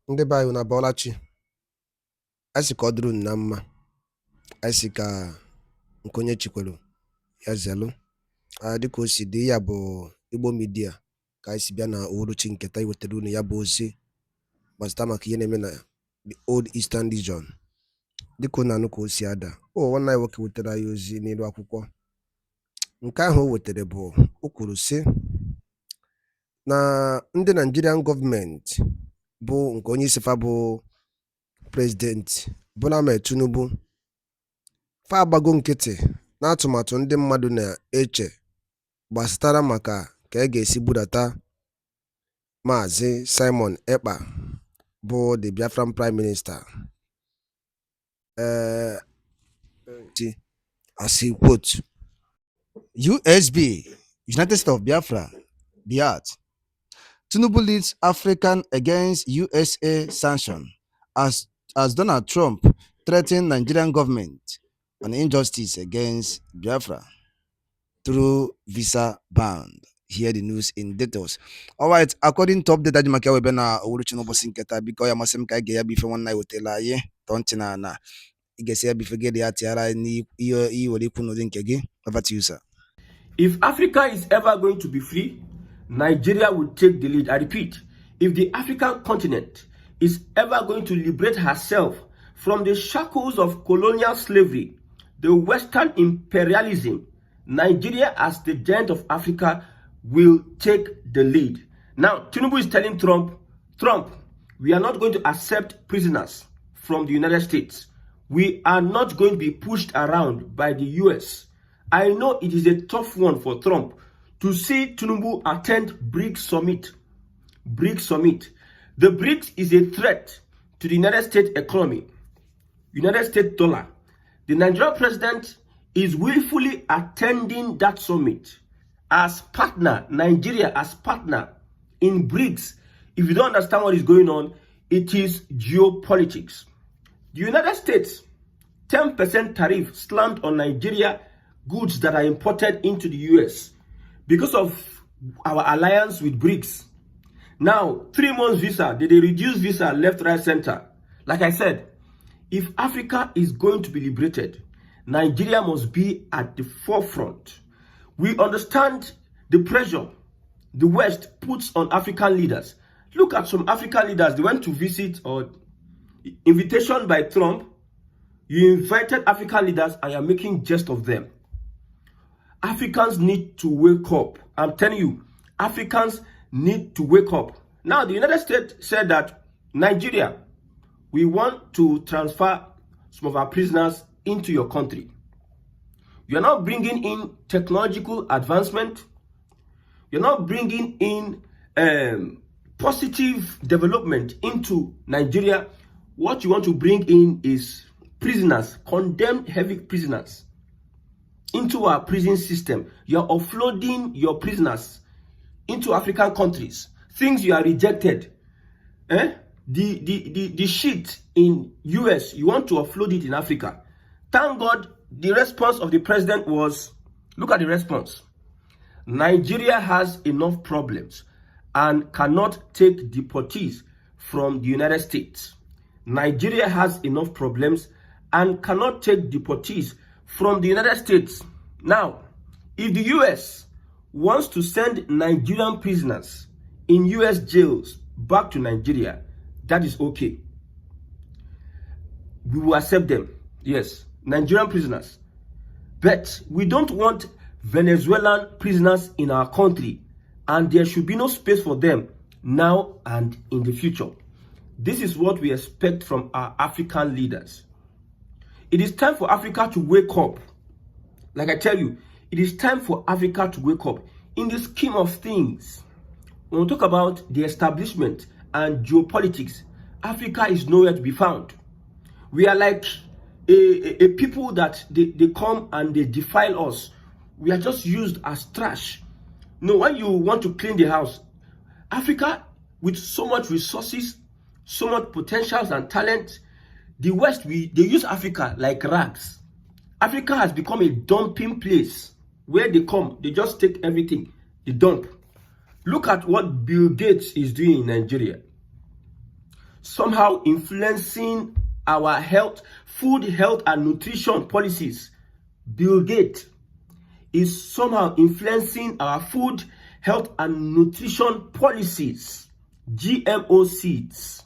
Ndị be anyị na Bọlachi, anyị sị ka ọ dịrị unu na mma, anyị sị ka nke onye chikwelu ya zelu. Dịka o si dị, ya bụ Igbo Media ka anyị si bịa na uhuruchi nketa iwetara unu ya bụ ozi gbasata maka ihe na-eme na the Old Eastern Region. Dịka unu anụ ka o si ada, nwanne anyị nwoke wetara anyị ozi n'elu akwụkwọ. Nke ahụ o wetara bụ, o kwuru sị na ndị Nigerian gọọmenti bụ nke onye isi fa bụ President Bola Ahmed Tinubu fa agbago nkịtị na atụmatụ ndị mmadụ na-eche gbasatara maka ka a ga-esi budata Maazị Simon Ekpa bụ the Biafran Prime Minister. As he quote, USB, United States of Biafra, BIAT. Tinubu leads African against USA sanction as Donald Trump threatened Nigerian government on injustice against Biafra through visa ban. Hear the news in details. All right, according to update Ajimaka webe na uhuruchi n'ụbọchị nketa, biko ya masị m ka ga ya bife nwanne wetela anyị tonti na igesi ya bife gede ya tiara ni iyo were ikwu n'ụdị nke gị. Over to you, sir. If Africa is ever going to be free, Nigeria will take the lead. I repeat, if the African continent is ever going to liberate herself from the shackles of colonial slavery, the Western imperialism, Nigeria as the giant of Africa will take the lead. Now, Tinubu is telling Trump, we are not going to accept prisoners from the United States. We are not going to be pushed around by the US. I know it is a tough one for Trump to see Tinubu attend BRICS Summit. BRICS Summit. The BRICS is a threat to the United States economy, United States dollar. The Nigerian president is willfully attending that summit as partner, Nigeria as partner in BRICS. If you don't understand what is going on, it is geopolitics. The United States, 10% tariff slammed on Nigeria goods that are imported into the US because of our alliance with BRICS. Now, 3 months visa, they reduce visa left, right, center. Like I said, if Africa is going to be liberated, Nigeria must be at the forefront. We understand the pressure the West puts on African leaders. Look at some African leaders, they went to visit or invitation by Trump. You invited African leaders and you're making jest of them. Africans need to wake up. I'm telling you, Africans need to wake up. Now, the United States said that Nigeria, we want to transfer some of our prisoners into your country. You're not bringing in technological advancement. You're not bringing in positive development into Nigeria. What you want to bring in is prisoners, condemned heavy prisoners, into our prison system. You're offloading your prisoners into African countries. Things you are rejected. The shit in US, you want to offload it in Africa. Thank God the response of the president was, look at the response. Nigeria has enough problems and cannot take deportees from the United States. Nigeria has enough problems and cannot take deportees from the United States. Now, if the US wants to send Nigerian prisoners in US jails back to Nigeria, that is okay. We will accept them. Yes, Nigerian prisoners. But we don't want Venezuelan prisoners in our country, and there should be no space for them now and in the future. This is what we expect from our African leaders. It is time for Africa to wake up. Like I tell you, it is time for Africa to wake up. In the scheme of things, when we talk about the establishment and geopolitics, Africa is nowhere to be found. We are like a people that they come and they defile us. We are just used as trash. No, when you want to clean the house, Africa, with so much resources, so much potentials and talent, the West, they use Africa like rags. Africa has become a dumping place where they come, they just take everything, they dump. Look at what Bill Gates is doing in Nigeria. somehow influencing our health, food, health, and nutrition policies. Bill Gates is somehow influencing our food, health, and nutrition policies. GMO seeds.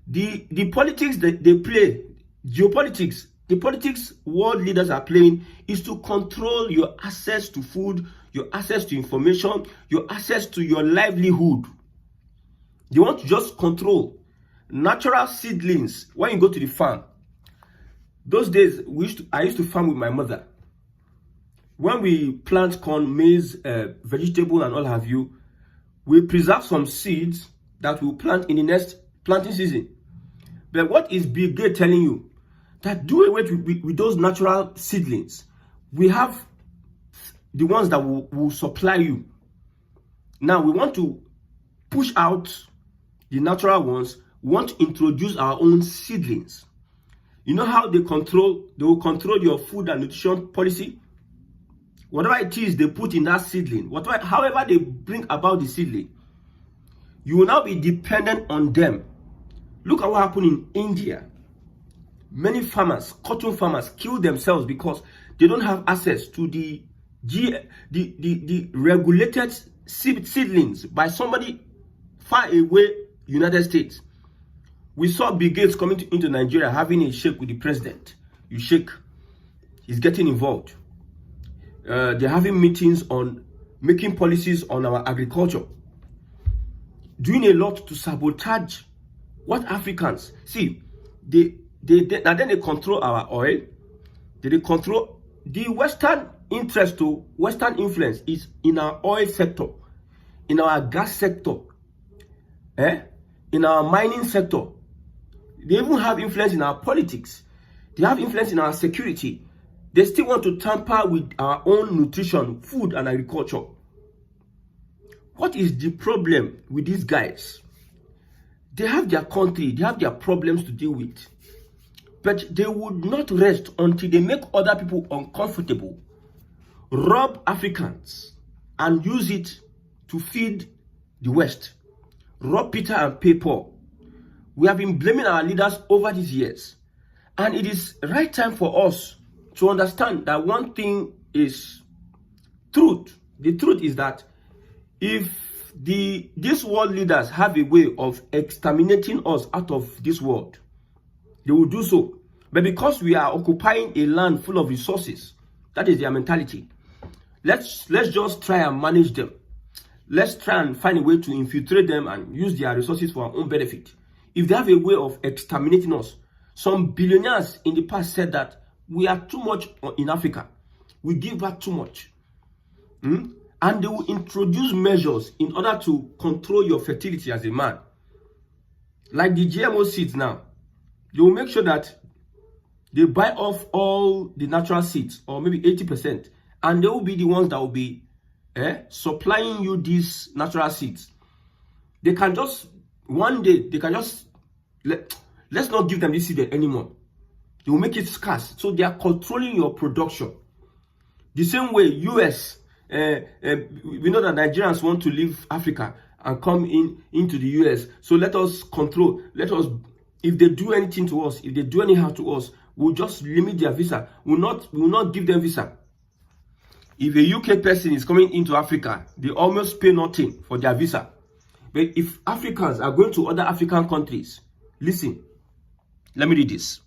The politics that they play, geopolitics, the politics world leaders are playing is to control your access to food, your access to information, your access to your livelihood. They want to just control natural seedlings. When you go to the farm, those days I used to farm with my mother. When we plant corn, maize, vegetable, and all have you, we preserve some seeds that we'll plant in the next planting season. But what is Bill Gates telling you? That do away with those natural seedlings. We have the ones that will supply you. Now we want to push out the natural ones. We want to introduce our own seedlings. You know how they will control your food and nutrition policy? Whatever it is they put in that seedling, however they bring about the seedling, you will now be dependent on them. Look at what happened in India. Many farmers, cotton farmers, kill themselves because they don't have access to the regulated seedlings by somebody far away, United States. We saw Bill Gates coming into Nigeria having a shake with the president. You shake, he's getting involved. They're having meetings on making policies on our agriculture, doing a lot to sabotage what Africans see. Then they control our oil. They control the Western interest to Western influence is in our oil sector, in our gas sector, in our mining sector. They even have influence in our politics. They have influence in our security. They still want to tamper with our own nutrition, food, and agriculture. What is the problem with these guys? They have their country, they have their problems to deal with. But they would not rest until they make other people uncomfortable, rob Africans, and use it to feed the West. Rob Peter and pay Paul. We have been blaming our leaders over these years. And it is right time for us to understand that one thing is truth. The truth is that if these world leaders have a way of exterminating us out of this world, they will do so. But because we are occupying a land full of resources, that is their mentality. Let's just try and manage them. Let's try and find a way to infiltrate them and use their resources for our own benefit. If they have a way of exterminating us, some billionaires in the past said that we are too much in Africa. We give back too much. And they will introduce measures in order to control your fertility as a man. Like the GMO seeds now. They will make sure that they buy off all the natural seeds, or maybe 80%. And they will be the ones that will be supplying you these natural seeds. They can just, one day, they can just, let's not give them this seed anymore. They will make it scarce. So they are controlling your production. The same way US, we know that Nigerians want to leave Africa and come into the US. So let us control, if they do anything to us, if they do anyhow to us, we'll just limit their visa. We'll not give them visa. If a UK person is coming into Africa, they almost pay nothing for their visa. But if Africans are going to other African countries, listen, let me read this.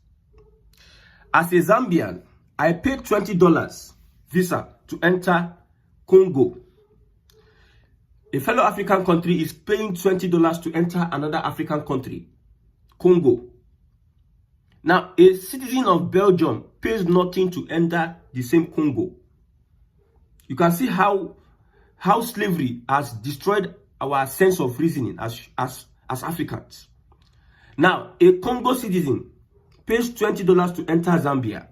As a Zambian, I paid $20 visa to enter Congo. A fellow African country is paying $20 to enter another African country, Congo. Now, a citizen of Belgium pays nothing to enter the same Congo. You can see how slavery has destroyed our sense of reasoning as Africans. Now, a Congo citizen pays $20 to enter Zambia,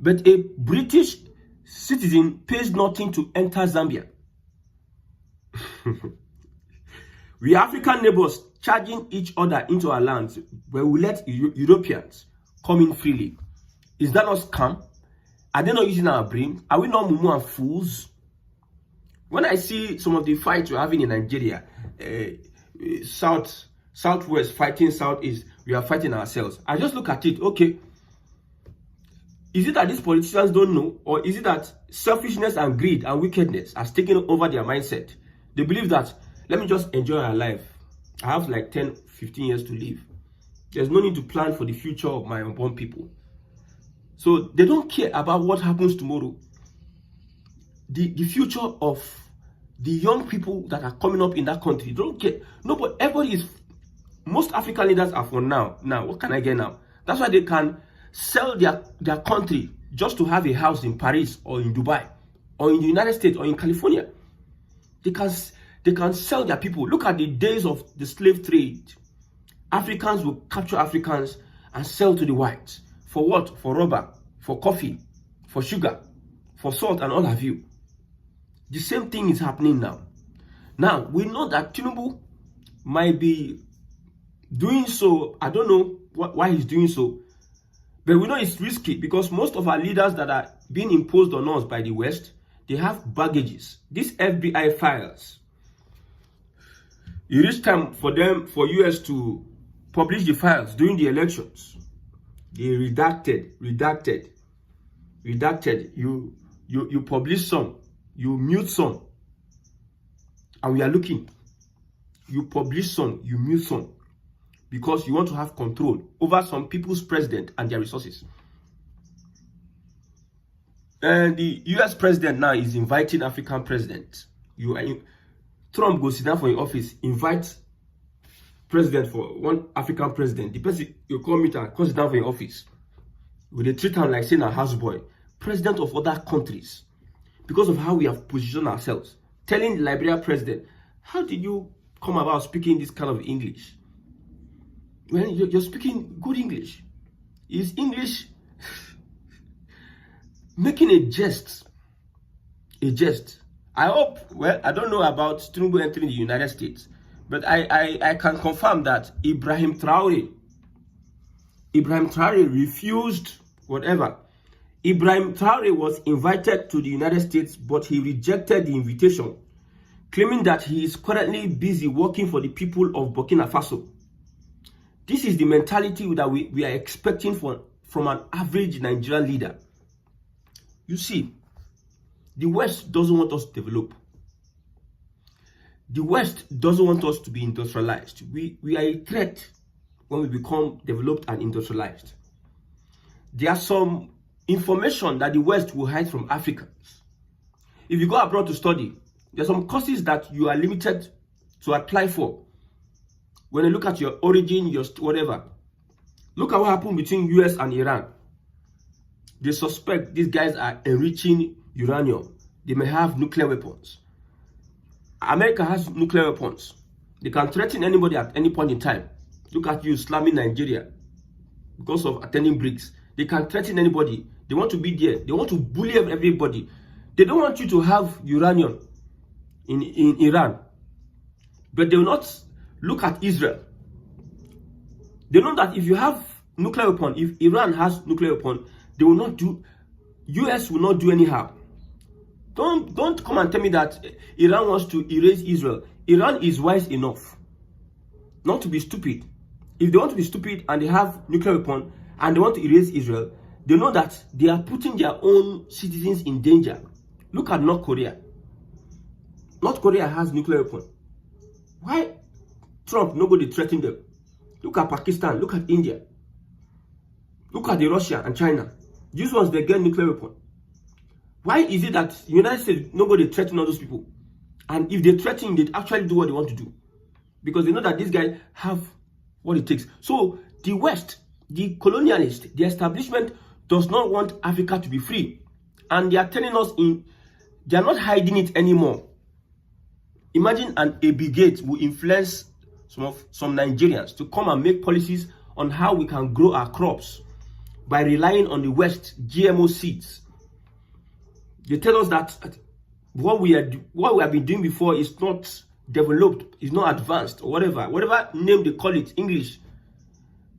but a British citizen pays nothing to enter Zambia. We African neighbors charging each other into our lands, where we let Europeans come in freely. Is that not scam? Are they not using our brain? Are we not mumu and fools? When I see some of the fights we're having in Nigeria, Southwest fighting Southeast, we are fighting ourselves. I just look at it, okay, is it that these politicians don't know, or is it that selfishness and greed and wickedness has taken over their mindset? They believe that, let me just enjoy our life. I have like 10, 15 years to live. There's no need to plan for the future of my unborn people. So they don't care about what happens tomorrow. The future of the young people that are coming up in that country, don't care. No, but everybody is, most African leaders are for now. Now, what can I get now? That's why they can sell their country just to have a house in Paris or in Dubai or in the United States or in California. They can sell their people. Look at the days of the slave trade. Africans will capture Africans and sell to the whites. For what? For rubber, for coffee, for sugar, for salt, and all have you. The same thing is happening now. Now, we know that Tinubu might be doing so. I don't know why he's doing so. But we know it's risky because most of our leaders that are being imposed on us by the West, they have baggages. These FBI files. It is time for US to publish the files during the elections. They redacted. You publish some, you mute some, and we are looking. You publish some, you mute some, because you want to have control over some people's president and their resources. And the US president now is inviting African presidents. Trump goes sit down for your office, invite president for one African president. The person you call meet and sit down for your office. They treat him like saying a houseboy, president of other countries, because of how we have positioned ourselves. Telling the Liberia president, how did you come about speaking this kind of English? When you're speaking good English. Is English making a jest? A jest. I hope, well, I don't know about Tinubu entering the United States, but I can confirm that Ibrahim Traore refused whatever. Ibrahim Traore was invited to the United States, but he rejected the invitation, claiming that he is currently busy working for the people of Burkina Faso. This is the mentality that we are expecting from an average Nigerian leader. You see, the West doesn't want us to develop. The West doesn't want us to be industrialized. We are a threat when we become developed and industrialized. There are some information that the West will hide from Africans. If you go abroad to study, there are some courses that you are limited to apply for. When you look at your origin, your whatever, look at what happened between US and Iran. They suspect these guys are enriching uranium. They may have nuclear weapons. America has nuclear weapons. They can threaten anybody at any point in time. Look at you slamming Nigeria because of attending BRICS. They can threaten anybody. They want to be there. They want to bully everybody. They don't want you to have uranium in Iran. But they will not look at Israel. They know that if you have nuclear weapon, if Iran has nuclear weapon, they will not do, US will not do anyhow. Don't come and tell me that Iran wants to erase Israel. Iran is wise enough not to be stupid. If they want to be stupid and they have nuclear weapon and they want to erase Israel, they know that they are putting their own citizens in danger. Look at North Korea. North Korea has nuclear weapon. Why Trump nobody threaten them? Look at Pakistan. Look at India. Look at the Russia and China. These ones, they get nuclear weapon. Why is it that the United States, nobody threaten all those people? And if they threaten, they actually do what they want to do. Because they know that these guys have what it takes. So the West, the colonialist, the establishment does not want Africa to be free. And they are telling us they are not hiding it anymore. Imagine a brigade will influence some Nigerians to come and make policies on how we can grow our crops by relying on the West GMO seeds. They tell us that what we have been doing before is not developed, is not advanced, or whatever name they call it, English.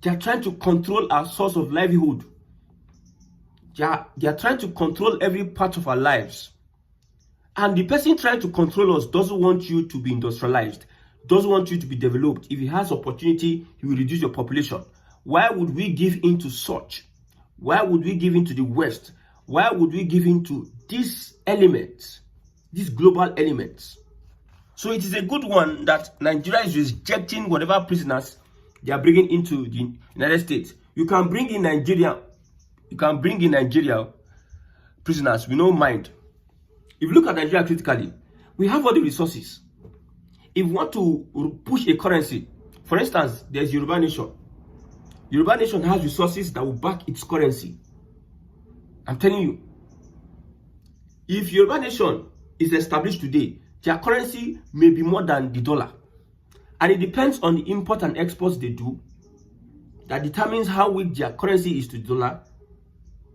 They are trying to control our source of livelihood. They are trying to control every part of our lives. And the person trying to control us doesn't want you to be industrialized, doesn't want you to be developed. If he has opportunity, he will reduce your population. Why would we give in to such? Why would we give in to the West? Why would we give in to these elements, these global elements? So it is a good one that Nigeria is rejecting whatever prisoners they are bringing into the United States. You can bring in Nigeria prisoners, we don't mind. If you look at Nigeria critically, we have all the resources. If we want to push a currency, for instance, there's Yoruba Nation. Yoruba Nation has resources that will back its currency. I'm telling you. If Yoruba Nation is established today, their currency may be more than the dollar. And it depends on the import and exports they do that determines how weak their currency is to the dollar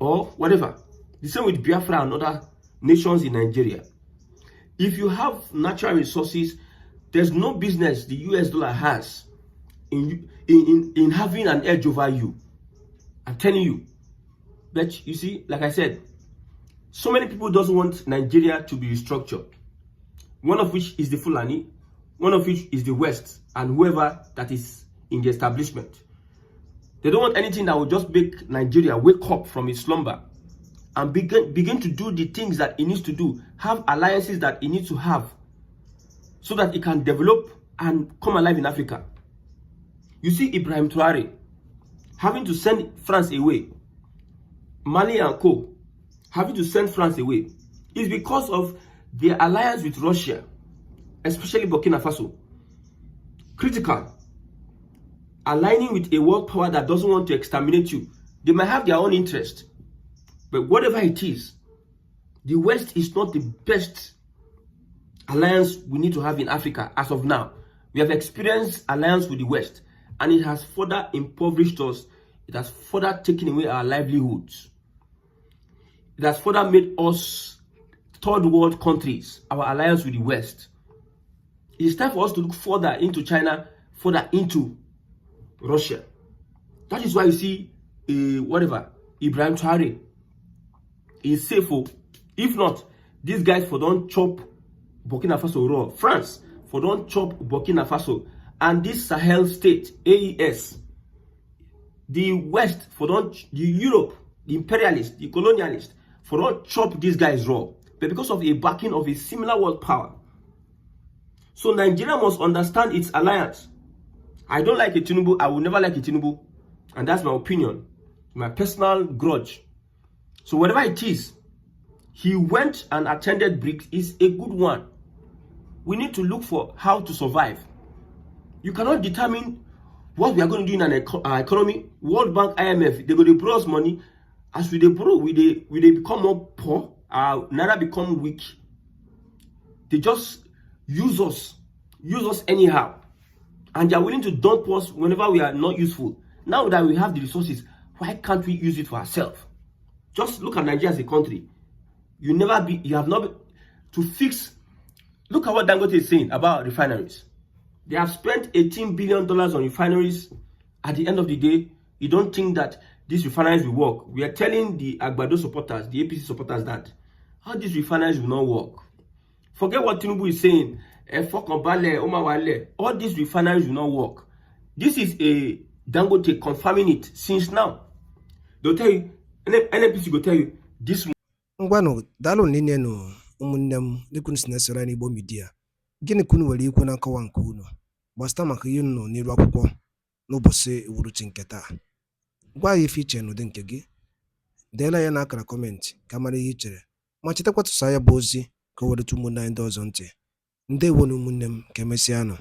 or whatever. The same with Biafra and other nations in Nigeria. If you have natural resources, there's no business the US dollar has in having an edge over you. I'm telling you. But you see, like I said, so many people doesn't want Nigeria to be restructured. One of which is the Fulani, one of which is the West, and whoever that is in the establishment. They don't want anything that will just make Nigeria wake up from its slumber and begin to do the things that it needs to do, have alliances that it needs to have, so that it can develop and come alive in Africa. You see Ibrahim Traore having to send France away, Mali and co. having to send France away, is because of their alliance with Russia, especially Burkina Faso. Critical. Aligning with a world power that doesn't want to exterminate you. They might have their own interest, but whatever it is, the West is not the best alliance we need to have in Africa as of now. We have experienced alliance with the West, and it has further impoverished us. It has further taken away our livelihoods. It has further made us third world countries, our alliance with the West. It is time for us to look further into China, further into Russia. That is why you see, Ibrahim Traore is safe. If not, these guys for don't chop Burkina Faso raw. France for don't chop Burkina Faso. And this Sahel state, AES, the West for don't, the Europe, the imperialists, the colonialists, for don't chop these guys raw. But because of a backing of a similar world power. So Nigeria must understand its alliance. I don't like a Tinubu. I will never like a Tinubu. And that's my opinion. My personal grudge. So whatever it is, he went and attended BRICS is a good one. We need to look for how to survive. You cannot determine what we are going to do in our economy. World Bank, IMF, they're going to borrow us money. As we borrow, we become more poor. Our naira become weak. They just use us anyhow. And they are willing to dump us whenever we are not useful. Now that we have the resources, why can't we use it for ourselves? Just look at Nigeria as a country. You have not been to fix. Look at what Dangote is saying about refineries. They have spent $18 billion on refineries. At the end of the day, you don't think that these refineries will work. We are telling the IGBO supporters, the APC supporters, that how these refineries will not work. Forget what Tinubu is saying. All these refineries will not work. This is a Dangote confirming it since now. They'll tell you, NNPC will tell you, this. Ngwano, dalo nini no umunnem dikun sinesera ni Igbo media. Gini kunu wali ikwu na nkawa nke unu. Gbasta maka ihe nọ n'iru akwụkwọ n'ụbọchị uhuruchi nke taa. Gwa ya ife iche n'ụdị nke gị. Deela ya n'akara kọmentị ka mara ihe i chere. Ma chetakwa tụsa ya bụ ozi ka o weretu ụmụnne anyị ndị ọzọ ntị. Ndewo na ụmụnne m ka emesịa nụ.